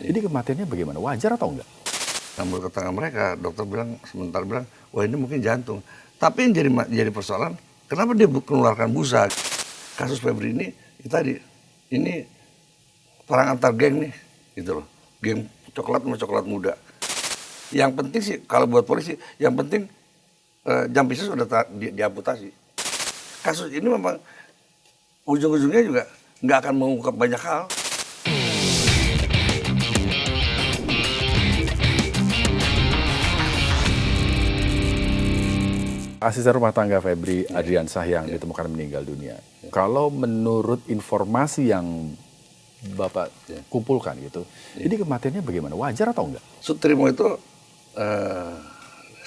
Ini kematiannya bagaimana? Wajar atau enggak? Namun ke tangan mereka, dokter bilang sebentar bilang, wah ini mungkin jantung. Tapi yang jadi persoalan, kenapa dia mengeluarkan busa? Kasus Febri ini tadi, ini perang antar geng nih, gitu loh. Geng coklat sama coklat muda. Yang penting sih, kalau buat polisi, yang penting jam pisau sudah diamputasi. Kasus ini memang ujung-ujungnya juga nggak akan mengungkap banyak hal. Asisten rumah tangga Febri Adriansah yang ditemukan meninggal dunia. Kalau menurut informasi yang Bapak kumpulkan gitu, ini kematiannya bagaimana? Wajar atau enggak? Sutrimo itu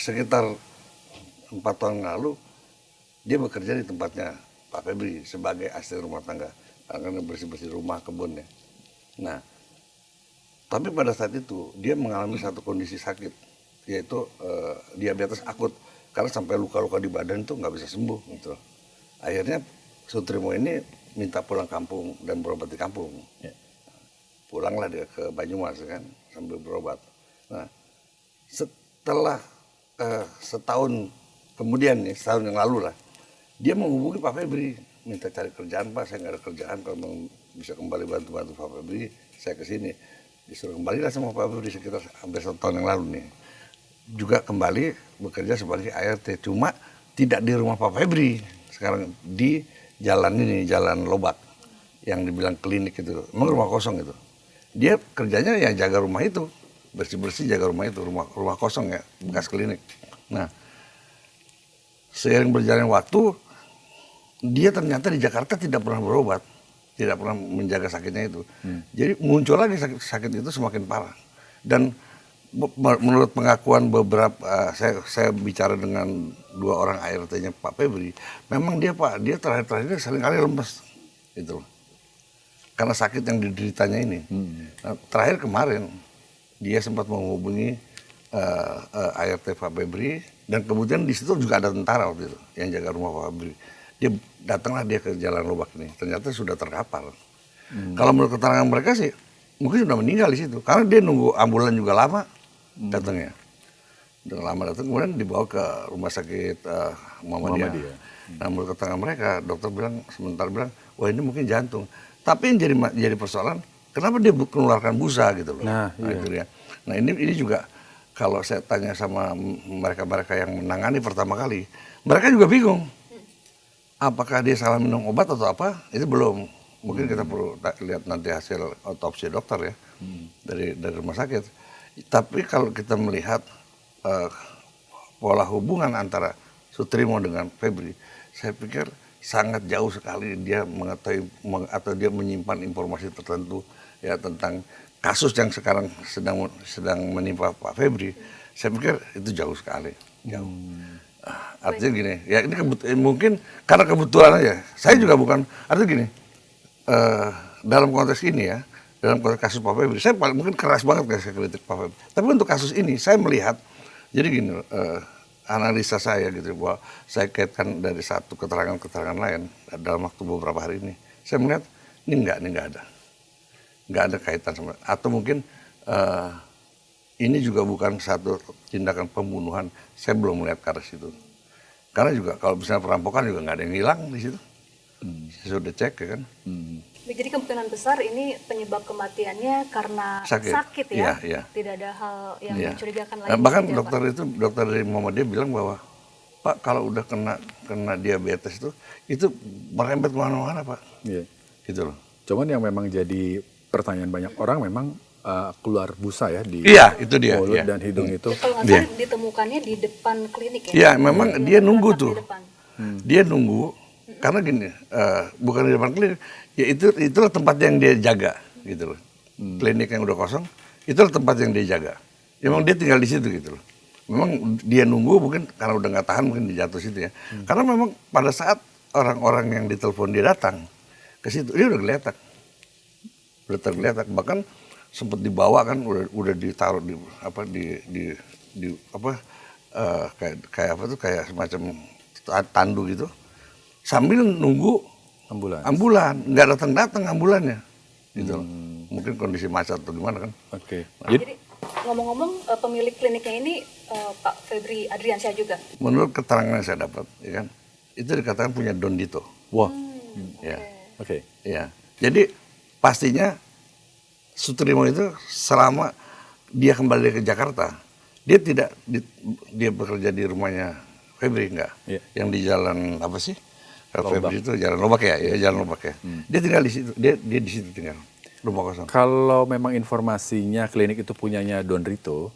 sekitar 4 tahun lalu dia bekerja di tempatnya Pak Febri sebagai asisten rumah tangga karena bersih-bersih rumah kebun ya. Nah, tapi pada saat itu dia mengalami satu kondisi sakit yaitu diabetes akut karena sampai luka-luka di badan itu nggak bisa sembuh gitu. Akhirnya Sutrimo ini minta pulang kampung dan berobat di kampung. Pulanglah dia ke Banyumas kan sambil berobat. Nah, setelah setahun kemudian nih, setahun yang lalu lah, dia menghubungi Pak Febri, minta cari kerjaan Pak, saya nggak ada kerjaan, kalau mau bisa kembali bantu-bantu Pak Febri, saya ke sini. Disuruh kembali lah sama Pak Febri sekitar hampir 1 tahun yang lalu nih. Juga kembali bekerja sebagai ART, cuma tidak di rumah Pak Febri, sekarang di jalan ini, jalan Lobak, yang dibilang klinik itu, memang rumah kosong itu. Dia kerjanya ya jaga rumah itu, bersih-bersih jaga rumah itu, rumah kosong ya, bekas klinik. Nah, seiring berjalannya waktu, dia ternyata di Jakarta tidak pernah berobat, tidak pernah menjaga sakitnya itu. Jadi muncul lagi sakit itu semakin parah. Dan menurut pengakuan beberapa, saya bicara dengan 2 orang ART-nya Pak Febri, memang dia terakhir-terakhir seringkali lemes, gitu loh. Karena sakit yang dideritanya ini. Nah, terakhir kemarin dia sempat menghubungi ART Pak Febri dan kemudian di situ juga ada tentara waktu itu yang jaga rumah Pak Febri. Datanglah dia ke Jalan Lobak ini, ternyata sudah terkapar. Kalau menurut keterangan mereka sih mungkin sudah meninggal di situ karena dia nunggu ambulan juga lama datangnya. Udah lama datang, kemudian dibawa ke rumah sakit Muhammadiyah. Nah, menurut keterangan mereka, dokter bilang sebentar bilang, wah ini mungkin jantung. Tapi yang jadi persoalan, kenapa dia mengeluarkan busa gitu loh. Nah, itu dia. Nah, ini juga kalau saya tanya sama mereka-mereka yang menangani pertama kali, mereka juga bingung. Apakah dia salah minum obat atau apa? Itu belum. Mungkin kita perlu lihat nanti hasil otopsi dokter ya dari rumah sakit. Tapi kalau kita melihat pola hubungan antara Sutrimo dengan Febri, saya pikir sangat jauh sekali dia mengetahui atau dia menyimpan informasi tertentu ya tentang kasus yang sekarang sedang menimpa Pak Febri. Saya pikir itu jauh sekali. Jauh. Artinya gini, ya ini mungkin karena kebetulan aja. Saya juga bukan, artinya gini, dalam konteks ini ya, dalam konteks kasus Pak Febri, saya mungkin keras banget saya kritik Pak Febri. Tapi untuk kasus ini, saya melihat, jadi gini, analisa saya gitu, bahwa saya kaitkan dari satu keterangan-keterangan lain dalam waktu beberapa hari ini. Saya melihat, ini nggak ada. Nggak ada kaitan sama, atau mungkin ini juga bukan satu tindakan pembunuhan, saya belum melihat ke arah situ. Karena juga kalau misalnya perampokan juga nggak ada yang hilang di situ. Saya sudah cek ya kan. Jadi kemungkinan besar ini penyebab kematiannya karena sakit ya? Iya. Tidak ada hal yang mencurigakan lain. Nah, bahkan dokter dari Muhammadiyah bilang bahwa Pak kalau udah kena diabetes itu merembet kemana-mana Pak. Iya. Gitu loh. Cuman yang memang jadi pertanyaan banyak orang memang keluar busa ya di itu dia, mulut dan hidung itu. Kalau nggak salah ditemukannya di depan klinik ya? Iya, memang dia nunggu tuh. Dia nunggu karena gini, bukan di depan klinik, ya itulah tempat yang dia jaga gitu loh. Klinik yang udah kosong, itulah tempat yang dia jaga. Ya, memang dia tinggal di situ gitu loh. Memang dia nunggu mungkin karena udah nggak tahan mungkin dia jatuh situ ya. Karena memang pada saat orang-orang yang ditelepon dia datang ke situ, dia udah tergeletak, bahkan sempat dibawa kan, udah ditaruh kayak semacam tandu gitu, sambil nunggu ambulan, nggak datang ambulannya, gitu. mungkin kondisi macet atau gimana kan. Oke. Jadi ngomong-ngomong pemilik kliniknya ini Pak Febri Adriansyah juga. Menurut keterangan yang saya dapat, ya kan, itu dikatakan punya Don Dito. Wah. Ya, Oke. ya. Jadi pastinya Sutrimo itu selama dia kembali ke Jakarta, dia tidak dia bekerja di rumahnya Febri enggak, Iya. yang di jalan apa sih? Lobak. Febri itu jalan Lobak ya, ya jalan Lobak ya. Dia tinggal di situ, dia di situ tinggal, rumah kosong. Kalau memang informasinya klinik itu punyanya Don Rito,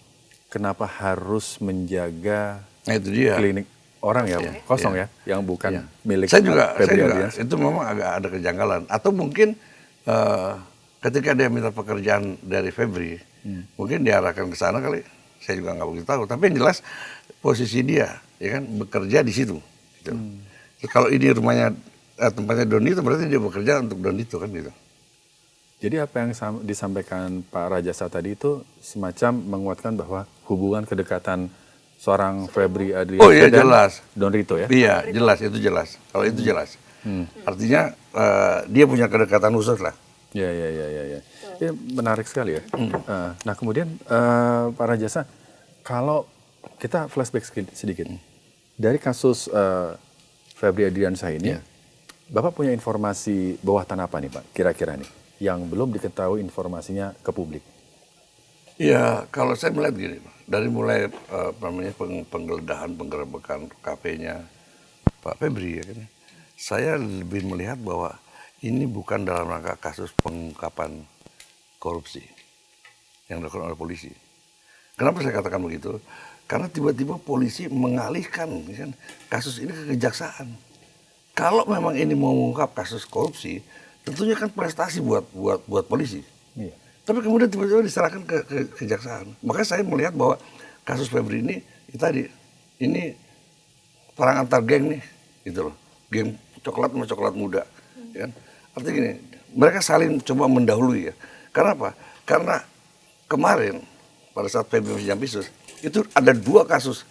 kenapa harus menjaga Nah itu dia. klinik orang ya kosong ya, yang bukan milik Saya juga Febri Adriansyah? itu memang agak ada kejanggalan. Atau mungkin ketika dia minta pekerjaan dari Febri, mungkin diarahkan ke sana kali. Saya juga nggak begitu tahu. Tapi yang jelas posisi dia, ya kan, bekerja di situ. Gitu. Kalau ini rumahnya tempatnya Don Dito, berarti dia bekerja untuk Don Dito kan gitu. Jadi apa yang disampaikan Pak Rajasa tadi itu semacam menguatkan bahwa hubungan kedekatan seorang Febri Adriansyah Oh iya dan jelas. Don Rito ya? Iya jelas, itu jelas. Kalau itu jelas. Artinya dia punya kedekatan khusus lah. Ya. Ya, menarik sekali ya. Nah kemudian Pak Rajasa, kalau kita flashback sedikit dari kasus Febri Adriansyah ini, Bapak punya informasi bawah tanah apa nih Pak, kira-kira nih, yang belum diketahui informasinya ke publik? Ya kalau saya melihat gini, dari mulai penggeledahan, penggerebekan kafenya Pak Febri, ya kan, saya lebih melihat bahwa ini bukan dalam rangka kasus pengungkapan korupsi yang dilakukan oleh polisi. Kenapa saya katakan begitu? Karena tiba-tiba polisi mengalihkan, ya kan, kasus ini ke kejaksaan. Kalau memang ini mau mengungkap kasus korupsi, tentunya kan prestasi buat polisi. Iya. Tapi kemudian tiba-tiba diserahkan ke kejaksaan. Makanya saya melihat bahwa kasus Febri ini tadi ini perang antar geng nih, gitu loh. Geng coklat sama coklat muda, ya kan? Artinya gini, mereka saling coba mendahului ya. Karena apa? Karena kemarin pada saat Febri masih Jampisus, itu ada 2 kasus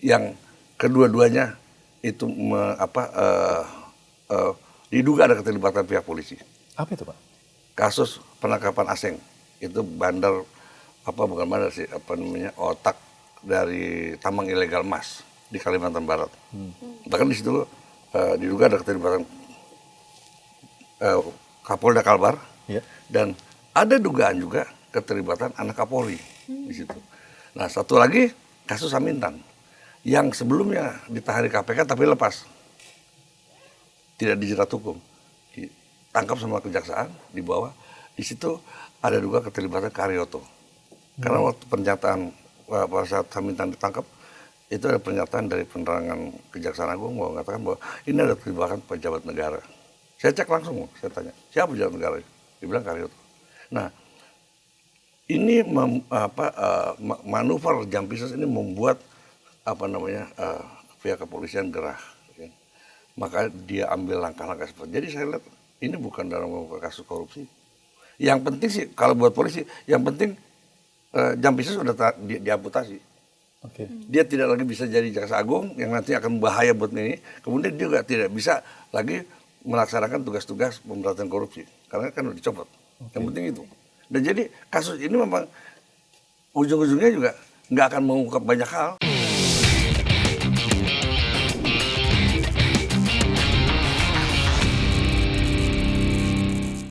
yang kedua-duanya itu diduga ada keterlibatan pihak polisi. Apa itu Pak? Kasus penangkapan asing, itu bandar bukan bandar sih, otak dari tambang ilegal emas di Kalimantan Barat. Bahkan di situ diduga ada keterlibatan Kapolda Kalbar, dan ada dugaan juga keterlibatan anak Kapolri di situ. Nah satu lagi kasus Samintan yang sebelumnya ditahan di KPK tapi lepas, tidak dijerat hukum, ditangkap sama kejaksaan, dibawa. Di situ ada juga keterlibatan Karyoto. Karena waktu pernyataan pada saat Samintan ditangkap, itu ada pernyataan dari penerangan Kejaksaan Agung bahwa mengatakan bahwa ini ada keterlibatan pejabat negara. Saya cek langsung, saya tanya, siapa pejabat negara? Dibilang Karyoto. Nah, ini manuver Jampisus ini membuat pihak kepolisian gerah. Ya. Maka dia ambil langkah-langkah seperti. Jadi saya lihat ini bukan dalam kasus korupsi. Yang penting sih kalau buat polisi, yang penting Jampisus sudah diamputasi. Oke. Dia tidak lagi bisa jadi jaksa agung yang nanti akan bahaya buat ini. Kemudian dia juga tidak bisa lagi melaksanakan tugas-tugas pemberantasan korupsi karena kan udah dicopot. Yang penting itu. Dan jadi kasus ini memang ujung-ujungnya juga nggak akan mengungkap banyak hal.